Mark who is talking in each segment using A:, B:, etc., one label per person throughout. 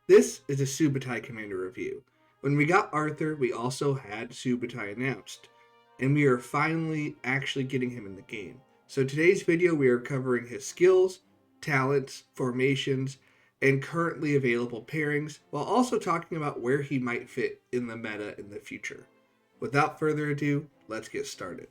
A: This is a Subutai commander review. When we got Arthur, we also had Subutai announced, and we are finally actually getting him in the game. So today's video we are covering his skills, talents, formations, and currently available pairings, while also talking about where he might fit in the meta in the future. Without further ado, let's get started.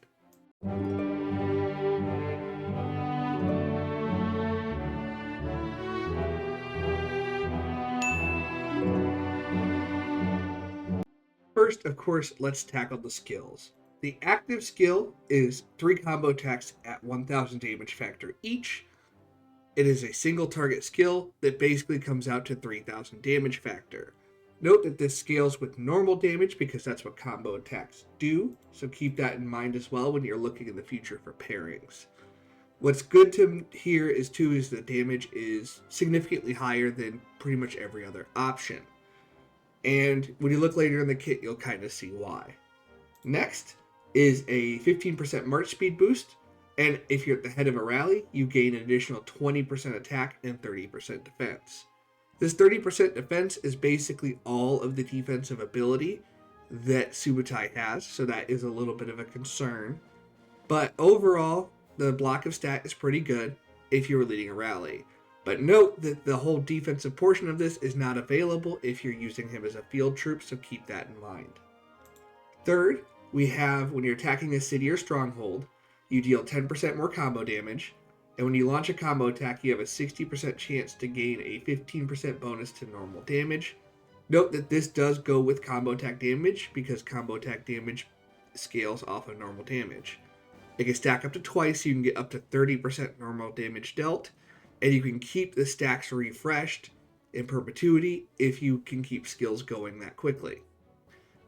A: First, of course, let's tackle the skills. The active skill is 3 combo attacks at 1000 damage factor each. It is a single target skill that basically comes out to 3000 damage factor. Note that this scales with normal damage because that's what combo attacks do, so keep that in mind as well when you're looking in the future for pairings. What's good to hear is the damage is significantly higher than pretty much every other option. And when you look later in the kit, you'll kind of see why. Next is a 15% march speed boost, and if you're at the head of a rally, you gain an additional 20% attack and 30% defense. This 30% defense is basically all of the defensive ability that Subutai has, so that is a little bit of a concern. But overall, the block of stat is pretty good if you were leading a rally. But note that the whole defensive portion of this is not available if you're using him as a field troop, so keep that in mind. Third, we have when you're attacking a city or stronghold, you deal 10% more combo damage, and when you launch a combo attack, you have a 60% chance to gain a 15% bonus to normal damage. Note that this does go with combo attack damage because combo attack damage scales off of normal damage. It can stack up to twice, so you can get up to 30% normal damage dealt, and you can keep the stacks refreshed in perpetuity if you can keep skills going that quickly,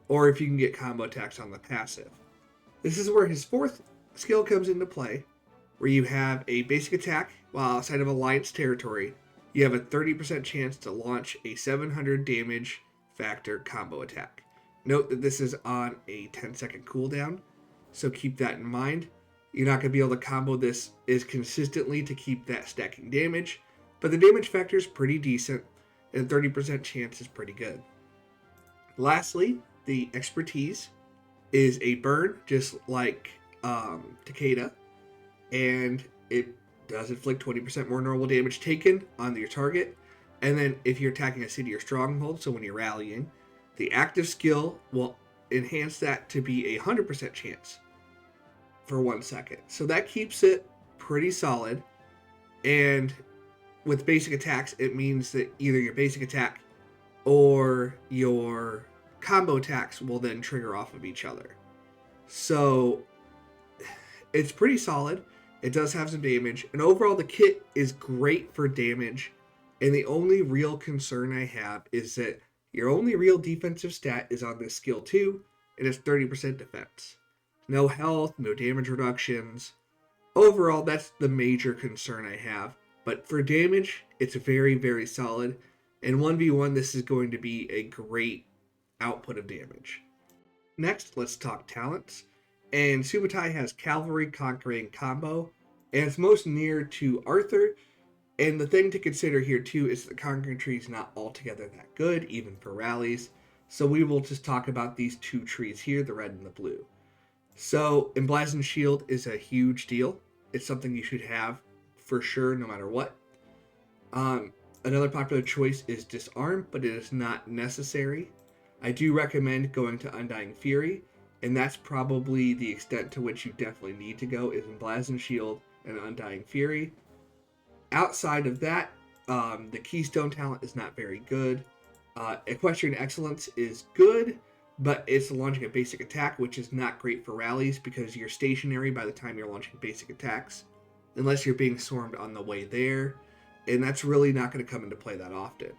A: or if you can get combo attacks on the passive. This is where his fourth skill comes into play, where you have a basic attack while outside of Alliance territory. You have a 30% chance to launch a 700 damage factor combo attack. Note that this is on a 10-second cooldown, so keep that in mind. You're not going to be able to combo this as consistently to keep that stacking damage, but the damage factor is pretty decent, and 30% chance is pretty good. Lastly, the expertise is a burn, just like Takeda, and it does inflict 20% more normal damage taken on your target. And then if you're attacking a city or stronghold, so when you're rallying, the active skill will enhance that to be a 100% chance for 1 second. So that keeps it pretty solid. And with basic attacks, it means that either your basic attack or your combo attacks will then trigger off of each other. So it's pretty solid. It does have some damage, and overall the kit is great for damage, and the only real concern I have is that your only real defensive stat is on this skill 2, and it's 30% defense. No health, no damage reductions. Overall, that's the major concern I have, but for damage, it's very, very solid, and 1v1 this is going to be a great output of damage. Next, let's talk talents. And Subutai has Cavalry Conquering combo, and it's most near to Arthur. And the thing to consider here too is the Conquering tree is not altogether that good, even for rallies. So we will just talk about these two trees here, the red and the blue. So Emblazoned Shield is a huge deal. It's something you should have for sure, no matter what. Another popular choice is Disarm, but it is not necessary. I do recommend going to Undying Fury, and that's probably the extent to which you definitely need to go, is Emblazoned Shield and Undying Fury. Outside of that, the Keystone talent is not very good. Equestrian Excellence is good, but it's launching a basic attack, which is not great for rallies because you're stationary by the time you're launching basic attacks, unless you're being swarmed on the way there, and that's really not going to come into play that often.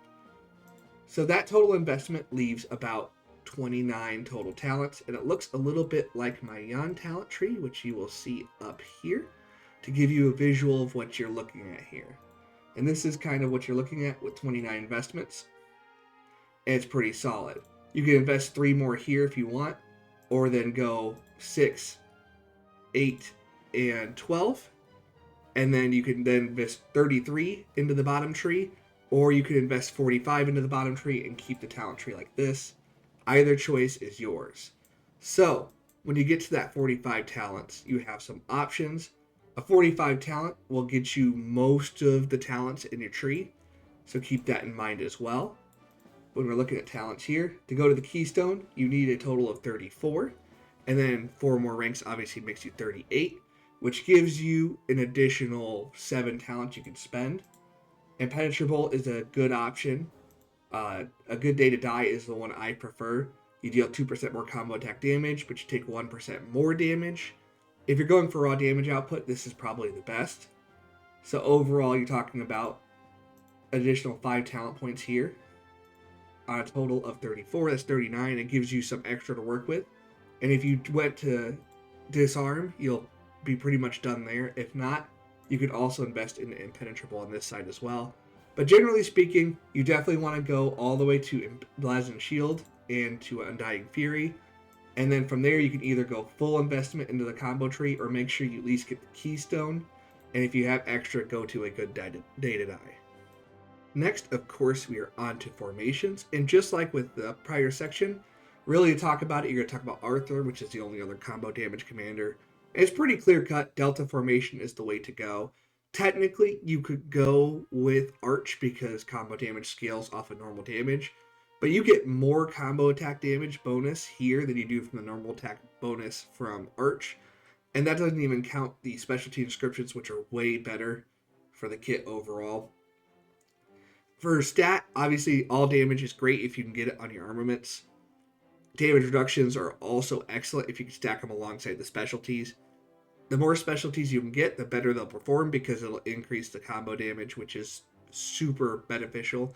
A: So that total investment leaves about 29 total talents, and it looks a little bit like my Yan talent tree, which you will see up here, to give you a visual of what you're looking at here. And this is kind of what you're looking at with 29 investments, and it's pretty solid. You can invest 3 more here if you want, or then go 6, 8, and 12, and then you can then invest 33 into the bottom tree, or you can invest 45 into the bottom tree and keep the talent tree like this. Either choice is yours. So, when you get to that 45 talents, you have some options. A 45 talent will get you most of the talents in your tree, so keep that in mind as well. When we're looking at talents here, to go to the keystone, you need a total of 34, and then 4 more ranks obviously makes you 38, which gives you an additional 7 talents you can spend. Impenetrable is a good option. A good day to die is the one I prefer. You deal 2% more combo attack damage, but you take 1% more damage. If you're going for raw damage output, this is probably the best. So overall, you're talking about additional 5 talent points here. On a total of 34, that's 39. It gives you some extra to work with. And if you went to disarm, you'll be pretty much done there. If not, you could also invest in impenetrable on this side as well. But generally speaking, you definitely want to go all the way to Emblazoned Shield and to Undying Fury. And then from there, you can either go full investment into the combo tree or make sure you at least get the keystone. And if you have extra, go to a good day to die. Next, of course, we are on to formations. And just like with the prior section, really to talk about it, you're going to talk about Arthur, which is the only other combo damage commander. And it's pretty clear cut. Delta formation is the way to go. Technically, you could go with Arch because combo damage scales off of normal damage, but you get more combo attack damage bonus here than you do from the normal attack bonus from Arch, and that doesn't even count the specialty inscriptions, which are way better for the kit overall. For stat, obviously all damage is great if you can get it on your armaments. Damage reductions are also excellent if you can stack them alongside the specialties. The more specialties you can get, the better they'll perform because it'll increase the combo damage, which is super beneficial.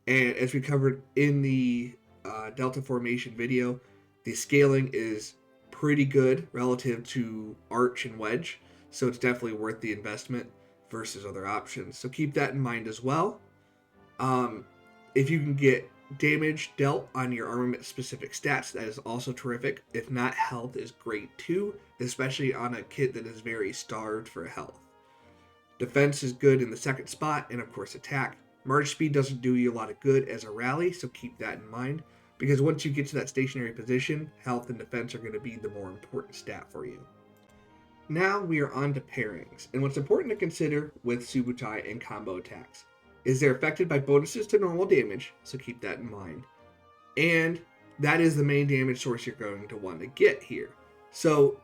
A: And as we covered in the Delta Formation video, the scaling is pretty good relative to Arch and Wedge, so it's definitely worth the investment versus other options. So keep that in mind as well. If you can get damage dealt on your armament specific stats, that is also terrific. If not, health is great too, especially on a kit that is very starved for health. Defense is good in the second spot, and of course attack. March speed doesn't do you a lot of good as a rally, so keep that in mind, because once you get to that stationary position, health and defense are going to be the more important stat for you. Now we are on to pairings, and what's important to consider with Subutai and combo attacks is they're affected by bonuses to normal damage, so keep that in mind. And that is the main damage source you're going to want to get here. So,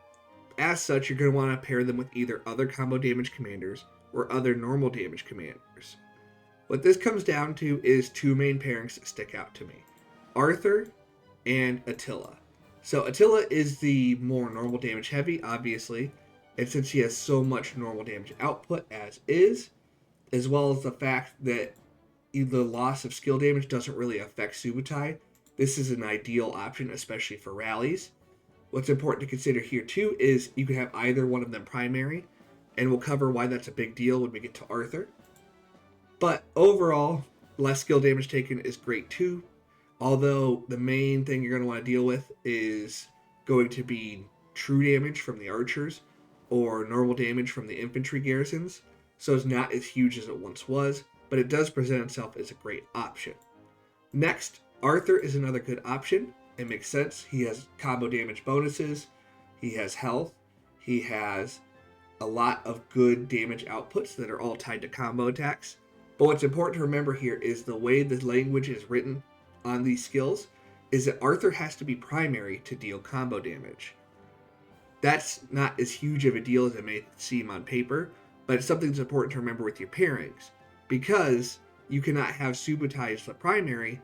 A: as such, you're going to want to pair them with either other combo damage commanders or other normal damage commanders. What this comes down to is 2 main pairings that stick out to me. Arthur and Attila. So Attila is the more normal damage heavy, obviously, and since he has so much normal damage output as well as the fact that the loss of skill damage doesn't really affect Subutai, this is an ideal option, especially for rallies. What's important to consider here too is you can have either one of them primary, and we'll cover why that's a big deal when we get to Arthur. But overall, less skill damage taken is great too, although the main thing you're going to want to deal with is going to be true damage from the archers or normal damage from the infantry garrisons. So it's not as huge as it once was, but it does present itself as a great option. Next, Arthur is another good option. It makes sense. He has combo damage bonuses, he has health, he has a lot of good damage outputs that are all tied to combo attacks. But what's important to remember here is the way the language is written on these skills is that Arthur has to be primary to deal combo damage. That's not as huge of a deal as it may seem on paper, but it's something that's important to remember with your pairings, because you cannot have Subutai as the primary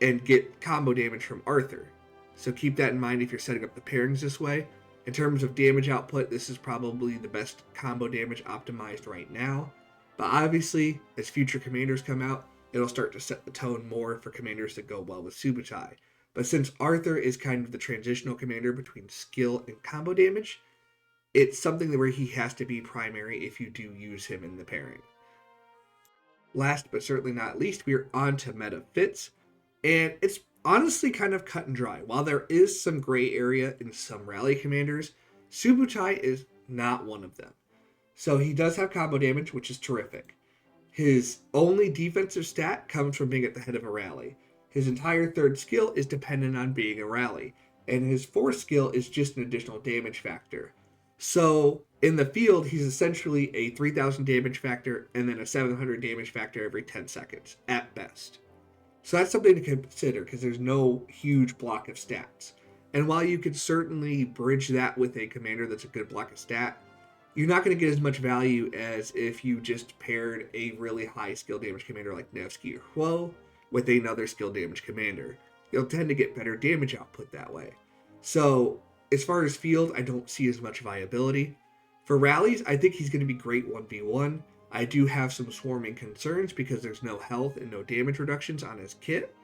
A: and get combo damage from Arthur. So keep that in mind if you're setting up the pairings this way. In terms of damage output, this is probably the best combo damage optimized right now. But obviously, as future commanders come out, it'll start to set the tone more for commanders that go well with Subutai. But since Arthur is kind of the transitional commander between skill and combo damage, it's something where he has to be primary if you do use him in the pairing. Last but certainly not least, we are on to meta fits. And it's honestly kind of cut and dry. While there is some gray area in some rally commanders, Subutai is not one of them. So he does have combo damage, which is terrific. His only defensive stat comes from being at the head of a rally. His entire third skill is dependent on being a rally, and his fourth skill is just an additional damage factor. So in the field, he's essentially a 3,000 damage factor and then a 700 damage factor every 10 seconds, at best. So that's something to consider because there's no huge block of stats. And while you could certainly bridge that with a commander that's a good block of stat, you're not going to get as much value as if you just paired a really high skill damage commander like Nevsky or Huo with another skill damage commander. You'll tend to get better damage output that way. So, as far as field, I don't see as much viability. For rallies, I think he's going to be great 1v1. I do have some swarming concerns because there's no health and no damage reductions on his kit.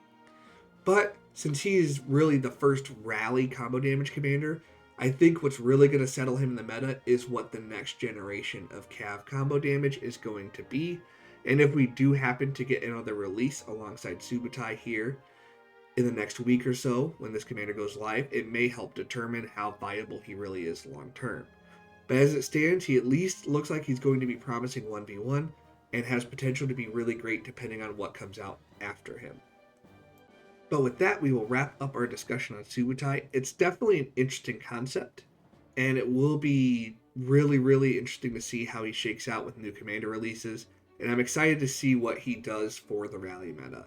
A: But since he is really the first rally combo damage commander, I think what's really going to settle him in the meta is what the next generation of Cav combo damage is going to be. And if we do happen to get another release alongside Subutai here in the next week or so, when this commander goes live, it may help determine how viable he really is long term. But as it stands, he at least looks like he's going to be promising 1v1 and has potential to be really great depending on what comes out after him. But with that, we will wrap up our discussion on Subutai. It's definitely an interesting concept, and it will be really, really interesting to see how he shakes out with new commander releases, and I'm excited to see what he does for the rally meta.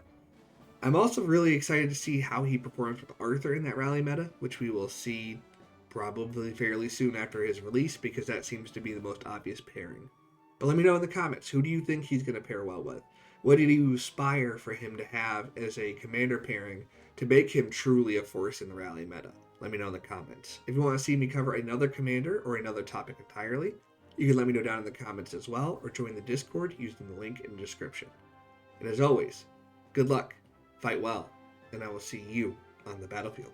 A: I'm also really excited to see how he performs with Arthur in that rally meta, which we will see probably fairly soon after his release, because that seems to be the most obvious pairing. But let me know in the comments, who do you think he's going to pair well with? What did you aspire for him to have as a commander pairing to make him truly a force in the rally meta? Let me know in the comments. If you want to see me cover another commander or another topic entirely, you can let me know down in the comments as well, or join the Discord using the link in the description. And as always, good luck, fight well, and I will see you on the battlefield.